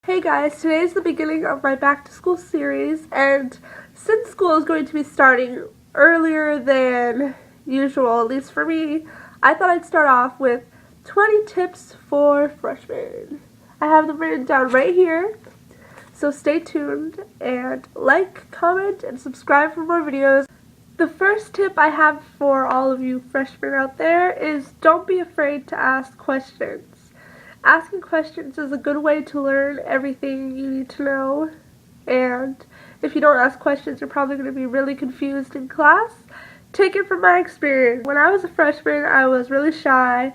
Hey guys, today is the beginning of my back to school series, and since school is going to be starting earlier than usual, at least for me, I thought I'd start off with 20 tips for freshmen. I have them written down right here, so stay tuned and like, comment, and subscribe for more videos. The first tip I have for all of you freshmen out there is don't be afraid to ask questions. Asking questions is a good way to learn everything you need to know, and if you don't ask questions, you're probably going to be really confused in class. Take it from my experience. When I was a freshman, I was really shy,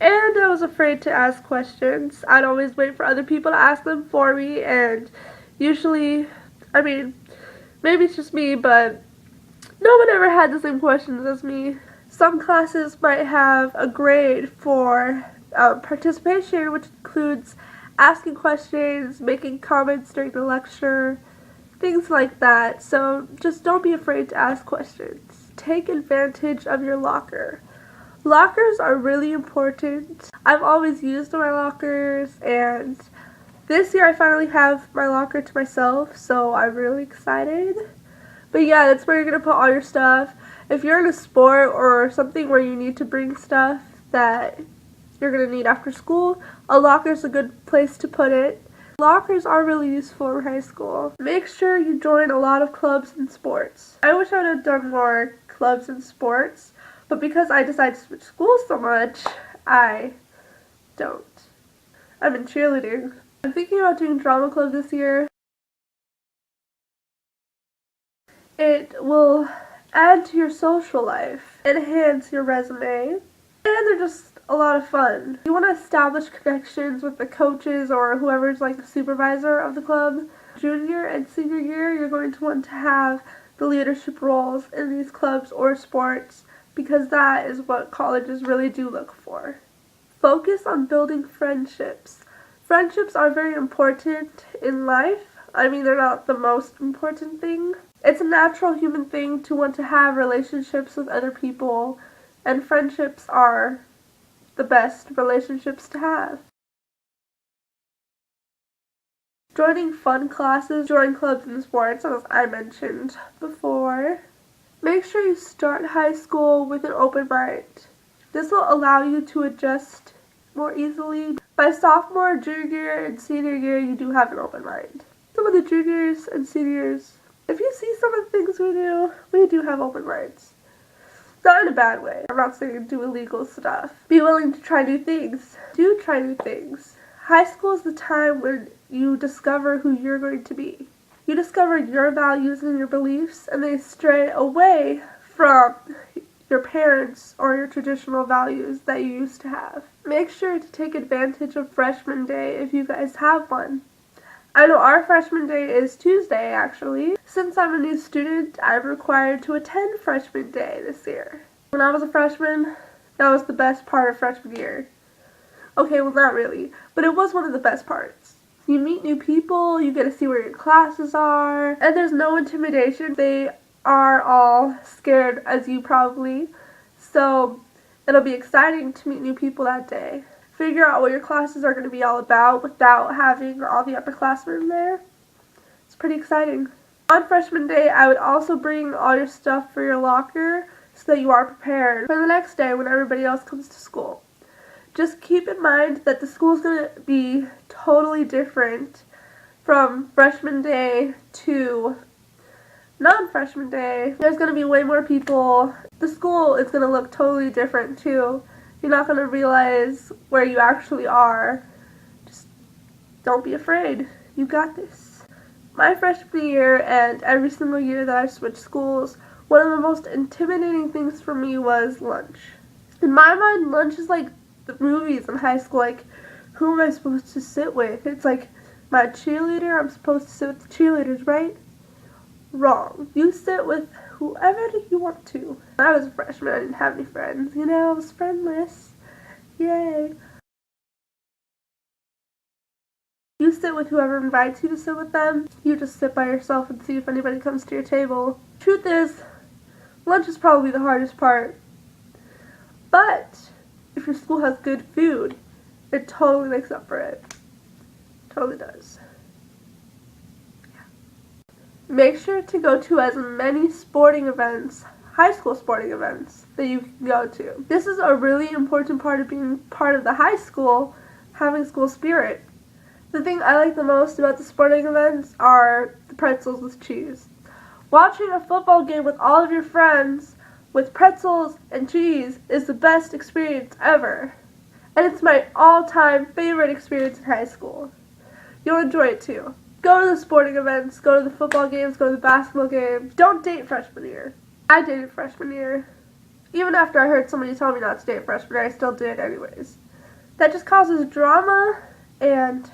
and I was afraid to ask questions. I'd always wait for other people to ask them for me, and usually, maybe it's just me, but no one ever had the same questions as me. Some classes might have a grade for participation, which includes asking questions, making comments during the lecture, things like that. So just don't be afraid to ask questions. Take advantage of your locker. Lockers are really important. I've always used my lockers, and this year I finally have my locker to myself, so I'm really excited. But yeah, that's where you're going to put all your stuff. If you're in a sport or something where you need to bring stuff that you're going to need after school, a locker is a good place to put it. Lockers are really useful in high school. Make sure you join a lot of clubs and sports. I wish I would have done more clubs and sports, but because I decided to switch schools so much, I don't. I'm in cheerleading. I'm thinking about doing drama club this year. It will add to your social life, enhance your resume, and they're just a lot of fun. You want to establish connections with the coaches or whoever's like the supervisor of the club. Junior and senior year, you're going to want to have the leadership roles in these clubs or sports because that is what colleges really do look for. Focus on building friendships. Friendships are very important in life. They're not the most important thing. It's a natural human thing to want to have relationships with other people, and friendships are the best relationships to have. Joining fun classes, join clubs and sports, as I mentioned before. Make sure you start high school with an open mind. This will allow you to adjust more easily. By sophomore, junior, and senior year, you do have an open mind. Some of the juniors and seniors, if you see some of the things we do have open minds. Not in a bad way. I'm not saying do illegal stuff. Be willing to try new things. Do try new things. High school is the time when you discover who you're going to be. You discover your values and your beliefs, and they stray away from your parents or your traditional values that you used to have. Make sure to take advantage of freshman day if you guys have one. I know our freshman day is Tuesday, actually. Since I'm a new student, I'm required to attend freshman day this year. When I was a freshman, that was the best part of freshman year. Okay, well, not really, but it was one of the best parts. You meet new people, you get to see where your classes are, and there's no intimidation. They are all scared as you probably, so it'll be exciting to meet new people that day. Figure out what your classes are going to be all about without having all the upperclassmen there. It's pretty exciting. On freshman day, I would also bring all your stuff for your locker so that you are prepared for the next day when everybody else comes to school. Just keep in mind that the school is going to be totally different from freshman day to non-freshman day. There's going to be way more people. The school is going to look totally different too. You're not going to realize where you actually are. Just don't be afraid. You got this. My freshman year and every single year that I switched schools, one of the most intimidating things for me was lunch. In my mind, lunch is like the movies in high school. Like, who am I supposed to sit with? It's like my cheerleader, I'm supposed to sit with the cheerleaders, right? Wrong. You sit with whoever you want to. When I was a freshman, I didn't have any friends. I was friendless. Yay. You sit with whoever invites you to sit with them. You just sit by yourself and see if anybody comes to your table. Truth is, lunch is probably the hardest part. But if your school has good food, it totally makes up for it. Totally does. Make sure to go to as many sporting events, high school sporting events, that you can go to. This is a really important part of being part of the high school, having school spirit. The thing I like the most about the sporting events are the pretzels with cheese. Watching a football game with all of your friends with pretzels and cheese is the best experience ever. And it's my all-time favorite experience in high school. You'll enjoy it too. Go to the sporting events, go to the football games, go to the basketball games. Don't date freshman year. I dated freshman year. Even after I heard somebody tell me not to date freshman year, I still did anyways. That just causes drama, and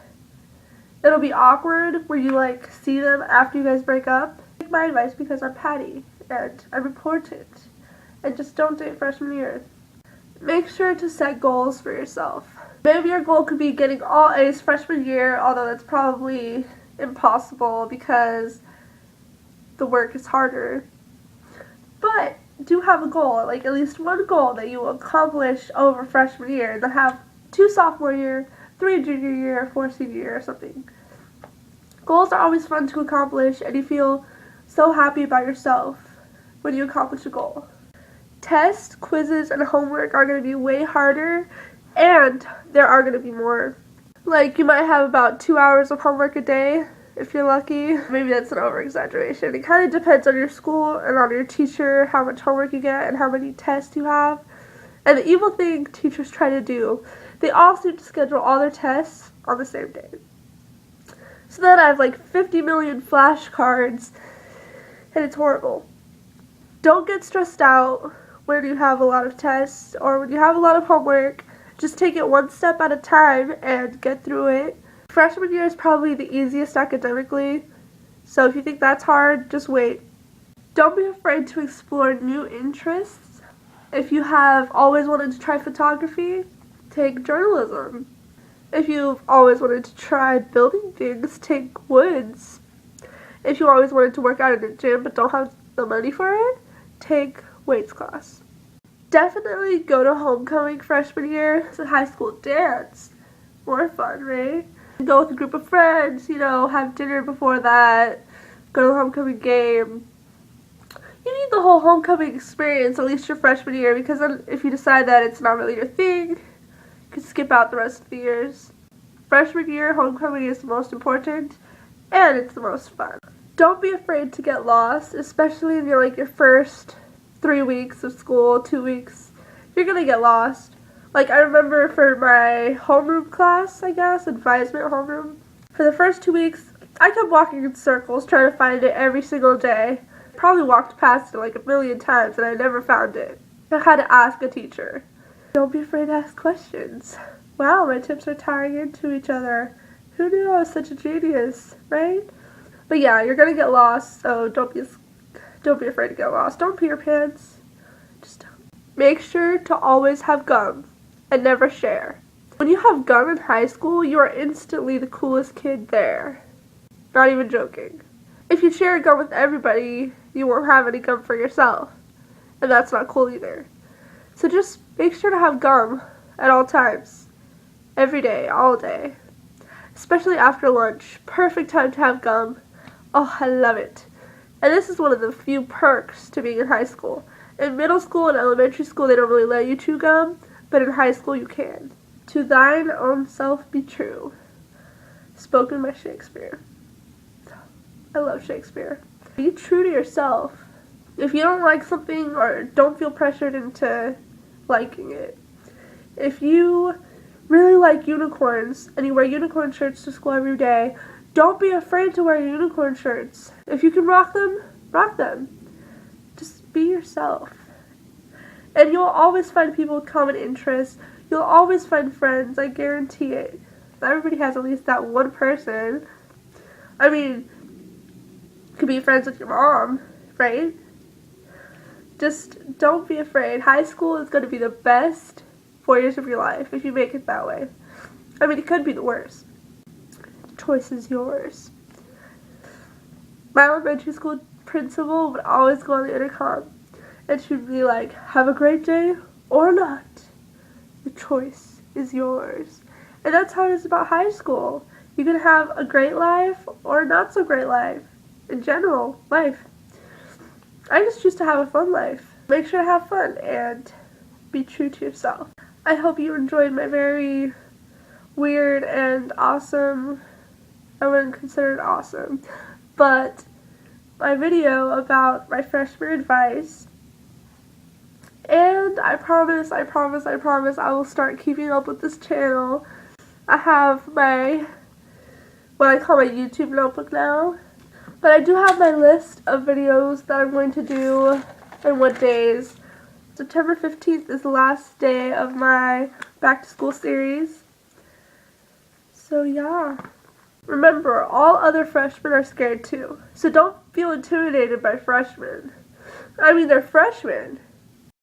it'll be awkward when you like see them after you guys break up. Take my advice because I'm Patty and I'm important. And just don't date freshman year. Make sure to set goals for yourself. Maybe your goal could be getting all A's freshman year, although that's probably impossible because the work is harder. But do have a goal, like at least one goal that you will accomplish over freshman year, and then have 2 sophomore year, 3 junior year, 4 senior year or something. Goals are always fun to accomplish, and you feel so happy about yourself when you accomplish a goal. Tests, quizzes, and homework are going to be way harder, and there are going to be more. Like, you might have about 2 hours of homework a day, if you're lucky. Maybe that's an over-exaggeration. It kind of depends on your school and on your teacher, how much homework you get and how many tests you have. And the evil thing teachers try to do, they all seem to schedule all their tests on the same day. So then I have like 50 million flashcards, and it's horrible. Don't get stressed out when you have a lot of tests or when you have a lot of homework. Just take it one step at a time and get through it. Freshman year is probably the easiest academically, so if you think that's hard, just wait. Don't be afraid to explore new interests. If you have always wanted to try photography, take journalism. If you've always wanted to try building things, take woods. If you always wanted to work out in a gym but don't have the money for it, take weights class. Definitely go to homecoming freshman year. It's a high school dance. More fun, right? Go with a group of friends, have dinner before that, go to the homecoming game. You need the whole homecoming experience, at least your freshman year, because then if you decide that it's not really your thing, you can skip out the rest of the years. Freshman year, homecoming is the most important, and it's the most fun. Don't be afraid to get lost, especially in your first 3 weeks of school, 2 weeks. You're gonna get lost. Like, I remember for my homeroom class, advisement homeroom, for the first 2 weeks, I kept walking in circles trying to find it every single day. Probably walked past it like a million times and I never found it. I had to ask a teacher. Don't be afraid to ask questions. Wow, my tips are tying into each other. Who knew I was such a genius, right? But yeah, you're gonna get lost, so don't be afraid to get lost. Don't pee your pants. Just don't. Make sure to always have gum and never share. When you have gum in high school, you are instantly the coolest kid there. Not even joking. If you share gum with everybody, you won't have any gum for yourself. And that's not cool either. So just make sure to have gum at all times. Every day, all day. Especially after lunch. Perfect time to have gum. Oh, I love it. And this is one of the few perks to being in high school. In middle school and elementary school, they don't really let you chew gum, but in high school you can. To thine own self be true. Spoken by Shakespeare. I love Shakespeare. Be true to yourself. If you don't like something or don't feel pressured into liking it. If you really like unicorns and you wear unicorn shirts to school every day, don't be afraid to wear unicorn shirts. If you can rock them, rock them. Just be yourself. And you'll always find people with common interests. You'll always find friends, I guarantee it. Everybody has at least that one person. I mean, you could be friends with your mom, right? Just don't be afraid. High school is going to be the best 4 years of your life if you make it that way. I mean, it could be the worst. The choice is yours. My elementary school principal would always go on the intercom and she'd be like, have a great day or not. The choice is yours. And that's how it is about high school. You You can have a great life or not so great life. In general, life. I just choose to have a fun life. Make sure to have fun and be true to yourself. I hope you enjoyed my very weird and awesome, I wouldn't consider it awesome, but my video about my freshman advice. And I promise I will start keeping up with this channel. I have my, what I call my YouTube notebook now. But I do have my list of videos that I'm going to do and what days. September 15th is the last day of my back to school series. So yeah. Remember, all other freshmen are scared too. So don't feel intimidated by freshmen. I mean, they're freshmen.